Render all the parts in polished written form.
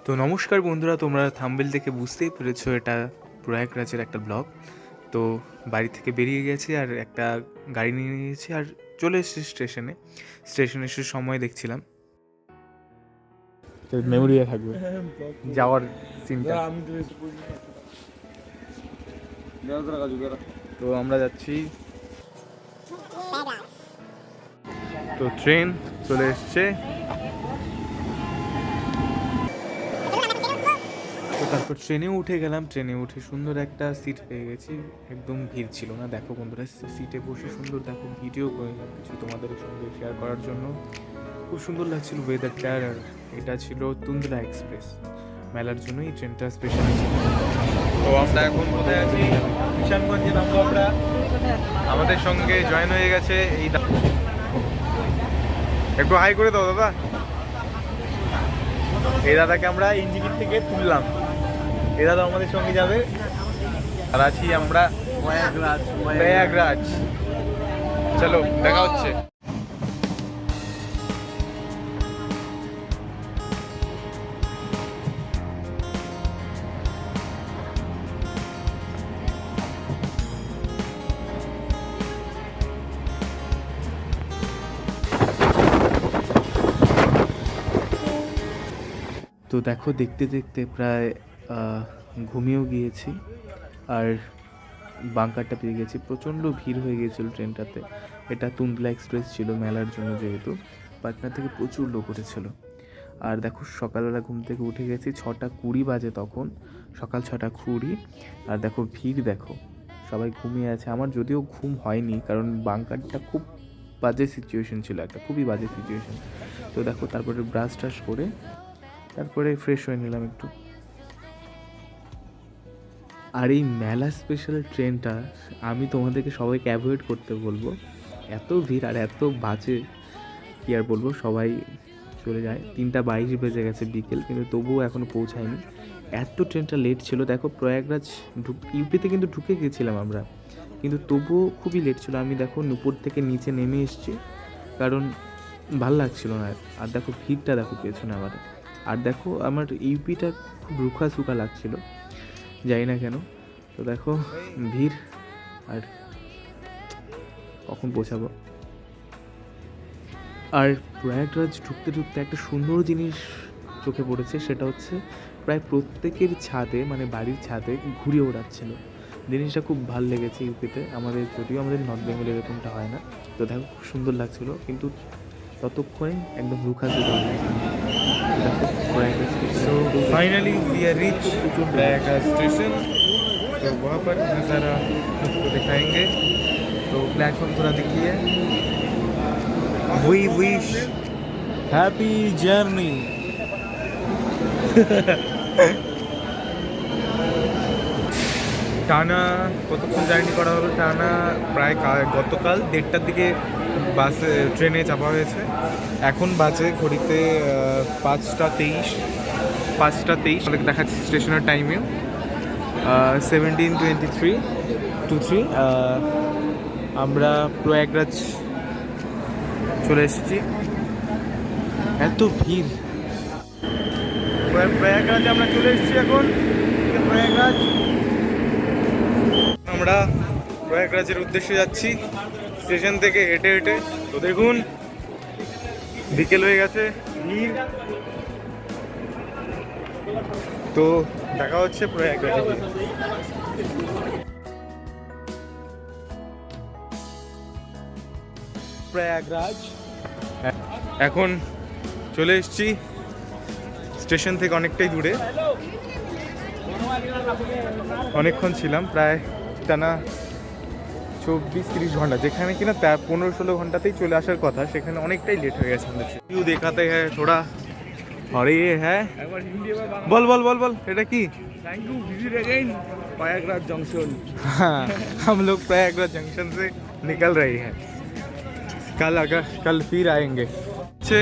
তো নমস্কার বন্ধুরা, তোমরা থাম্বনেল দেখে বুঝতেই পেরেছো এটা প্রয়াগরাজের একটা ব্লগ। তো বাড়ি থেকে বেরিয়ে গেছি আর একটা গাড়ি নিয়ে নিয়েছি আর চলে এসেছি স্টেশনে এসে সময় দেখছিলাম। মেমোরি থাকবে যাওয়ার সিনটা। তো আমরা যাচ্ছি, তো ট্রেন চলে এসছে। তো তারপর ট্রেনে উঠে গেলাম, ট্রেনে উঠে সুন্দর একটা সিট পেয়ে গেছি, একদম ভিড় ছিল না। দেখো বন্ধুরা, সিটে বসে সুন্দর দেখো ভিডিও করে কিছু তোমাদের সঙ্গে শেয়ার করার জন্য খুব সুন্দর লাগছিল ওয়েদারটা। আর এটা ছিল তুন্দলা এক্সপ্রেস, মেলার জন্য এই ট্রেনটা স্পেশাল ছিল। তো আমরা এখন কোথায় আছি? কিষানগঞ্জে নামবো আমরা। আমাদের সঙ্গে জয়েন হয়ে গেছে এই একটু হাই করে দাও দাদা। এই দাদাকে আমরা ইঞ্জিনিয়ার থেকে তুললাম, এই দাদা আমাদের সঙ্গে যাবে। আর আছি আমরা প্রয়াগরাজ। চলো দেখা হচ্ছে। তো দেখো, দেখতে দেখতে প্রায় ঘুমিয়েও গিয়েছি আর বাঙ্কারটা পেয়ে গেছি। প্রচণ্ড ভিড় হয়ে গিয়েছিল ট্রেনটাতে। এটা তুন্দলা এক্সপ্রেস ছিল মেলার জন্য, যেহেতু পাটনা থেকে প্রচুর লোক উঠেছিল। আর দেখো সকালবেলা ঘুম থেকে উঠে গেছি, 6:20 বাজে তখন, সকাল 6:20। আর দেখো ভিড়, দেখো সবাই ঘুমিয়ে আছে। আমার যদিও ঘুম হয়নি, কারণ বাঙ্কারটা খুব বাজে সিচুয়েশন ছিল, একটা খুবই বাজে সিচুয়েশন। তো দেখো তারপরে ব্রাশ ট্রাশ করে তারপরে ফ্রেশ হয়ে নিলাম একটু। আর এই মেলা স্পেশাল ট্রেনটা আমি তোমাদেরকে সবাইকে অ্যাভয়েড করতে বলবো। এত ভিড় আর এত বাজে, কী আর বলবো, সবাই চলে যায়। 3:22 বেজে গেছে বিকেল, কিন্তু তবুও এখনও পৌঁছায়নি। এত ট্রেনটা লেট ছিল। দেখো প্রয়াগরাজ ইউপিতে কিন্তু ঢুকে গেছিলাম আমরা, কিন্তু তবুও খুবই লেট ছিল। আমি দেখো উপর থেকে নিচে নেমে এসেছি, কারণ ভাল লাগছিল না। আর দেখো ভিড়টা দেখো পেছনে আমাদের। আর দেখো আমার ইউপিটা খুব রুখা সুখা লাগছিল, যাই না কেন। তো দেখো ভিড়, আর কখন পৌঁছাবো। আর প্রয়াগরাজ ঢুকতে ঢুকতে একটা সুন্দর জিনিস চোখে পড়েছে, সেটা হচ্ছে প্রায় প্রত্যেকের ছাদে, মানে বাড়ির ছাদে ঘুরে ওড়াচ্ছিল। জিনিসটা খুব ভালো লেগেছে ইউপিতে। যদিও আমাদের নর্থ বেঙ্গলে এরকমটা হয় না। তো দেখো খুব সুন্দর লাগছিল, কিন্তু ততক্ষণে একদম রুখা সুখা হয়ে গেছে। So finally we are reached Prayagraj station. तो वहाँ पर नज़ारा आपको दिखाएंगे। तो प्लेटफॉर्म थोड़ा दिखिए। We wish happy journey। টানা কতক্ষণ জার্নি করা হলো? টানা প্রায় গতকাল 1:30টার দিকে বাসে ট্রেনে চাপা হয়েছে। এখন বাজে ঘড়িতে 5:23 দেখাচ্ছি স্টেশনের টাইমেও 17:23 আমরা প্রয়াগরাজ চলে এসেছি। এত ভিড় প্রয়াগরাজে আমরা চলে এসেছি এখন। প্রয়াগরাজ, আমরা প্রয়াগরাজের উদ্দেশ্যে যাচ্ছি স্টেশন থেকে হেঁটে হেঁটে। তো দেখুন বিকেল হয়ে গেছে, ভিড়। তো দেখা হচ্ছে প্রয়াগরাজে। প্রয়াগরাজ এখন চলে এসেছি স্টেশন থেকে অনেকটাই দূরে। অনেকক্ষণ ছিলাম, প্রায় টানা 24-30 ঘন্টা, যেখানে কিনা 15-16 ঘন্টাতেই চলে আসার কথা, সেখানে অনেকটাই লেট হয়ে গেছে। ভিউ দেখাতে হ্যাঁ থোড়া। और ये है, बोल बोल बोल बोल, এটা কি? Thank you visit again Prayagraj junction. हाँ, हम लोग प्रयागराज जंक्शन से निकल रहे हैं। कल फिर आएंगे। হচ্ছে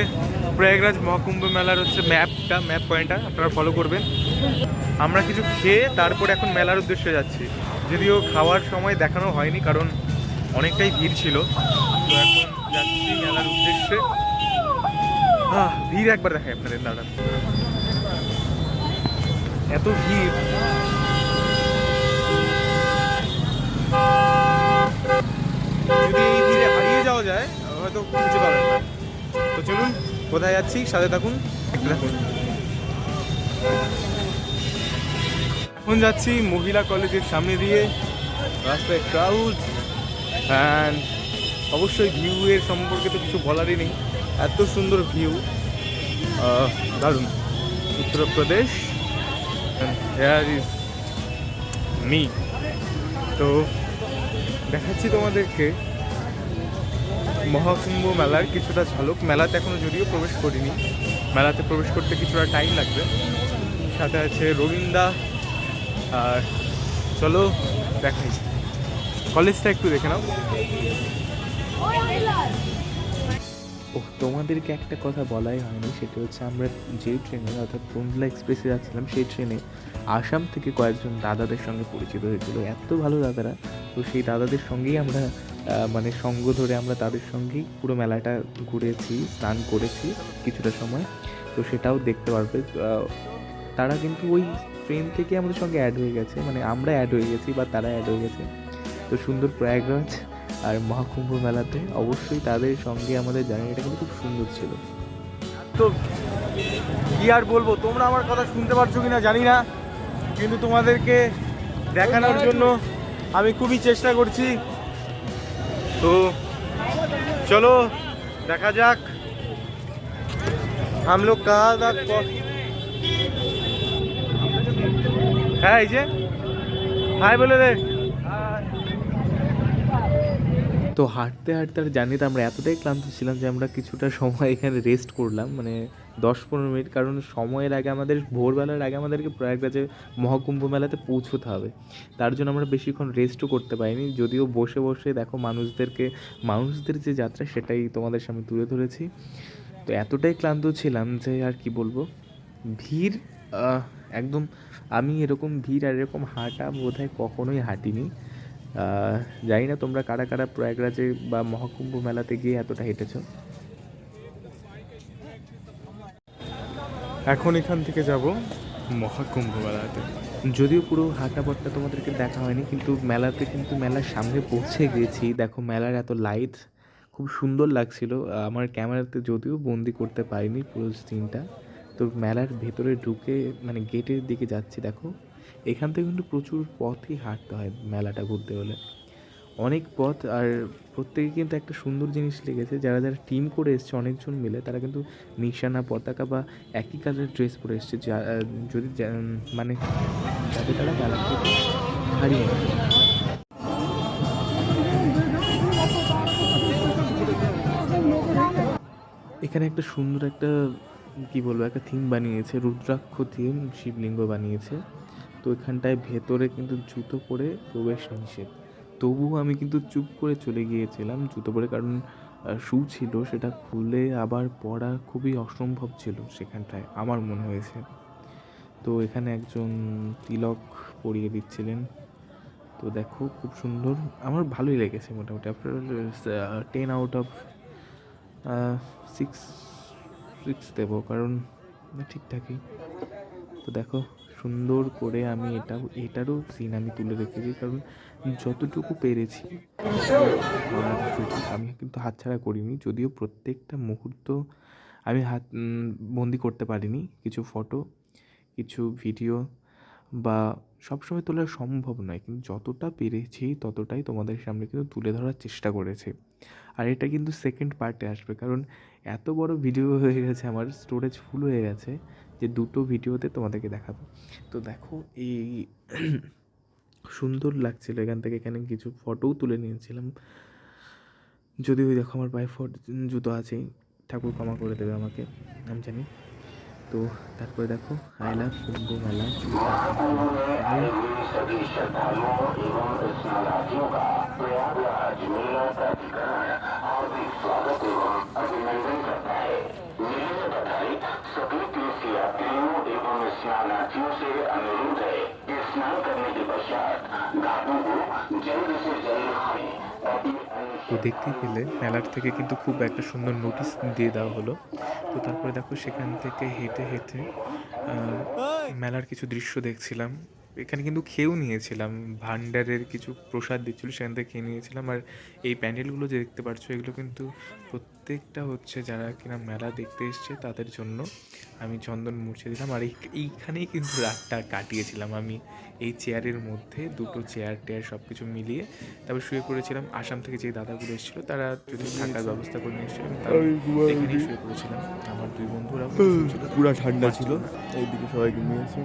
প্রয়াগরাজ মহাকুম্ভ মেলার হচ্ছে ম্যাপ পয়েন্টটা আপনারা ফলো করবেন। আমরা কিছু খেয়ে তারপর এখন মেলার উদ্দেশ্যে যাচ্ছি। যদিও খাওয়ার সময় দেখানো হয়নি, কারণ অনেকটাই ভিড় ছিল। তো এখন যাচ্ছি মেলার উদ্দেশ্যে। ভিড় একবার দেখাই আপনাদের, দাঁড়ান। এত ভিড়, যদি এই ভিড়ে হারিয়ে যাওয়া যায় হয়তো খুঁজে পাবেন না। তো চলুন, কোথায় যাচ্ছি সাথে থাকুন, দেখতে থাকুন। এখন যাচ্ছি মহিলা কলেজের সামনে দিয়ে, রাস্তায় ক্রাউড, অ্যান্ড অবশ্যই ভিউ এর সম্পর্কে তো কিছু বলারই নেই, এত সুন্দর ভিউ, দারুণ। Uttar Pradesh, hair is me. তো দেখাচ্ছি তোমাদেরকে মহাকুম্ভ মেলার কিছুটা ঝলক। মেলাতে এখনো যদিও প্রবেশ করিনি, মেলাতে প্রবেশ করতে কিছুটা টাইম লাগবে। সাথে আছে রবীন্দা, আর চলো দেখাই কলেজটা একটু দেখে নাও। ও, তোমাদেরকে একটা কথা বলাই হয়নি, সেটা হচ্ছে আমরা যে ট্রেনে অর্থাৎ টুন্ডলা এক্সপ্রেসে যাচ্ছিলাম সেই ট্রেনে আসাম থেকে কয়েকজন দাদাদের সঙ্গে পরিচিত হয়েছিল, এত ভালো দাদারা। তো সেই দাদাদের সঙ্গেই আমরা মানে সঙ্গ ধরে আমরা তাদের সঙ্গেই পুরো মেলাটা ঘুরেছি, স্নান করেছি কিছুটা সময়। তো সেটাও দেখতে পারবে। তারা কিন্তু ওই ট্রেন থেকে আমাদের সঙ্গে অ্যাড হয়ে গেছে, মানে আমরা অ্যাড হয়ে গেছি বা তারা অ্যাড হয়ে গেছে। তো সুন্দর প্রয়াগরাজ আর মহাকুম্ভ মেলাতে অবশ্যই তাদের সঙ্গে আমাদের জার্নিটা কিন্তু খুব সুন্দর ছিল। তো কি আর বলবো, তোমরা আমার কথা শুনতে পারছো কিনা জানি না, কিন্তু তোমাদেরকে দেখানোর জন্য আমি খুবই চেষ্টা করছি। তো চলো দেখা যাক हम लोग कहाँ तक। হ্যাঁ, এই যে হাই বলে দে। তো হাঁটতে হাঁটতে আর জানি তো আমরা এতটাই ক্লান্ত ছিলাম যে আমরা কিছুটা সময় এখানে রেস্ট করলাম, মানে 10-15 মিনিট, কারণ সময়ের আগে আমাদের ভোরবেলার আগে আমাদেরকে প্রয়াগরাজে মহাকুম্ভ মেলাতে পৌঁছতে হবে। তার জন্য আমরা বেশিক্ষণ রেস্টও করতে পারিনি, যদিও বসে বসে দেখো মানুষদের যে যাত্রা সেটাই তোমাদের সামনে তুলে ধরেছি। তো এতটাই ক্লান্ত ছিলাম যে আর কি বলবো, ভিড় একদম, আমি এরকম ভিড় আর এরকম হাঁটা বোধহয় কখনোই হাঁটিনি। জানি না তোমরা কারা কারা প্রয়াগরাজে বা মহাকুম্ভ মেলাতে গিয়ে এতটা হেঁটেছো। এখন এখান থেকে যাব মহাকুম্ভ মেলাতে, যদিও পুরো হাঁটা পথটা তোমাদেরকে দেখা হয়নি, কিন্তু মেলাতে কিন্তু মেলার সামনে পৌঁছে গিয়েছি। দেখো মেলার এত লাইট, খুব সুন্দর লাগছিল। আমার ক্যামেরাতে যদিও বন্দি করতে পারিনি পুরো সিনটা। তো মেলার ভেতরে ঢুকে মানে গেটের দিকে যাচ্ছি, দেখো এখান থেকে কিন্তু প্রচুর পথই হাঁটতে হয় মেলাটা ঘুরতে হলে, অনেক পথ। আর প্রত্যেকে কিন্তু একটা সুন্দর জিনিস লেগেছে, যারা যারা টিম করে এসছে অনেকজন মিলে, তারা কিন্তু নিশানা, পতাকা বা একই কালারের ড্রেস পরে এসছে, যদি মানে যাতে তারা মেলা থেকে হারিয়ে নেয়। এখানে একটা সুন্দর একটা কী বলবো, একটা থিম বানিয়েছে, রুদ্রাক্ষ থিম, শিবলিঙ্গ বানিয়েছে। তো এখানটায় ভেতরে কিন্তু জুতো পরে প্রবেশ নিষেধ, তবুও আমি কিন্তু চুপ করে চলে গিয়েছিলাম জুতো পরে, কারণ শু ছিল, সেটা খুলে আবার পরা খুবই অসম্ভব ছিল সেখানটায় আমার মনে হয়েছে। তো এখানে একজন তিলক পরিয়ে দিচ্ছিলেন। তো দেখো খুব সুন্দর, আমার ভালোই লেগেছে মোটামুটি। আপনার 10 আউট অফ 6 দেবো, কারণ ঠিকঠাকই। তো দেখো সুন্দর করে আমি এটারও সিন আমি তুলে রেখেছি, কারণ যতটুকু পেরেছি আমি কিন্তু হাতছাড়া করিনি, যদিও প্রত্যেকটা মুহূর্ত আমি বন্দি করতে পারিনি। কিছু ফটো, কিছু ভিডিও বা সবসময় তোলা সম্ভব নয়, কিন্তু যতটা পেরেছি ততটাই তোমাদের সামনে কিন্তু তুলে ধরার চেষ্টা করেছি। আর এটা কিন্তু সেকেন্ড পার্টে আসবে, কারণ এত বড় ভিডিও হয়ে গেছে, আমার স্টোরেজ ফুল হয়ে গেছে, যে দুটো ভিডিওতে তোমাদেরকে দেখাবো। তো দেখো এই সুন্দর লাগছিল এখান থেকে, এখানে কিছু ফটোও তুলে নিয়েছিলাম, যদি ওই দেখো আমার পায়ে জুতো আছেই, ঠাকুর ক্ষমা করে দেবে আমাকে, আমি জানি। तो तारपर देखो आई लव कुंभ मेला सभी श्रद्धालुओं एवं स्नानार्थियों का प्रयागराज मेला प्राधिकरण हार्दिक स्वागत एवं अभिनंदन करता है। मेले से बधाई सभी तीर्थयात्रियों एवं स्नानार्थियों से अनुरोध है कि स्नान करने के पश्चात घाटों को जल्द से जल्द नहाएं। तो देखते পেলে মেলার থেকে কিন্তু খুব একটা সুন্দর নোটিশ দিয়ে দেওয়া হলো। তো তারপরে দেখো সেখান থেকে হেঁটে হেঁটে মেলার কিছু দৃশ্য দেখছিলাম। এখানে কিন্তু খেয়েও নিয়েছিলাম, ভান্ডারের কিছু প্রসাদ দিচ্ছিলো, সেখান থেকে খেয়ে নিয়েছিলাম। আর এই প্যান্ডেলগুলো যে দেখতে পাচ্ছ, এগুলো কিন্তু প্রত্যেকটা হচ্ছে যারা কিনা মেলা দেখতে এসছে তাদের জন্য। আমি চন্দন মুছে দিলাম, আর এইখানেই কিন্তু রাতটা কাটিয়েছিলাম আমি। এই চেয়ারের মধ্যে দুটো চেয়ার টেয়ার সব কিছু মিলিয়ে তারপর শুয়ে পড়েছিলাম। আসাম থেকে যে দাদাগুলো এসেছিলো তারা যদি থাকার ব্যবস্থা করে নিয়ে এসেছিলো, তারা এখানেই শুয়ে পড়েছিলাম। আমার দুই বন্ধুরাও পুরা ঠান্ডা ছিল, এইদিকে সবাইকে নিয়েছে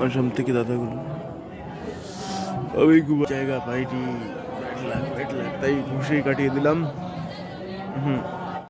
আসাম থেকে দাদাগুলো। আমি জায়গা পাইনি, ব্যাড লাক, তাই বসেই কাটিয়ে দিলাম।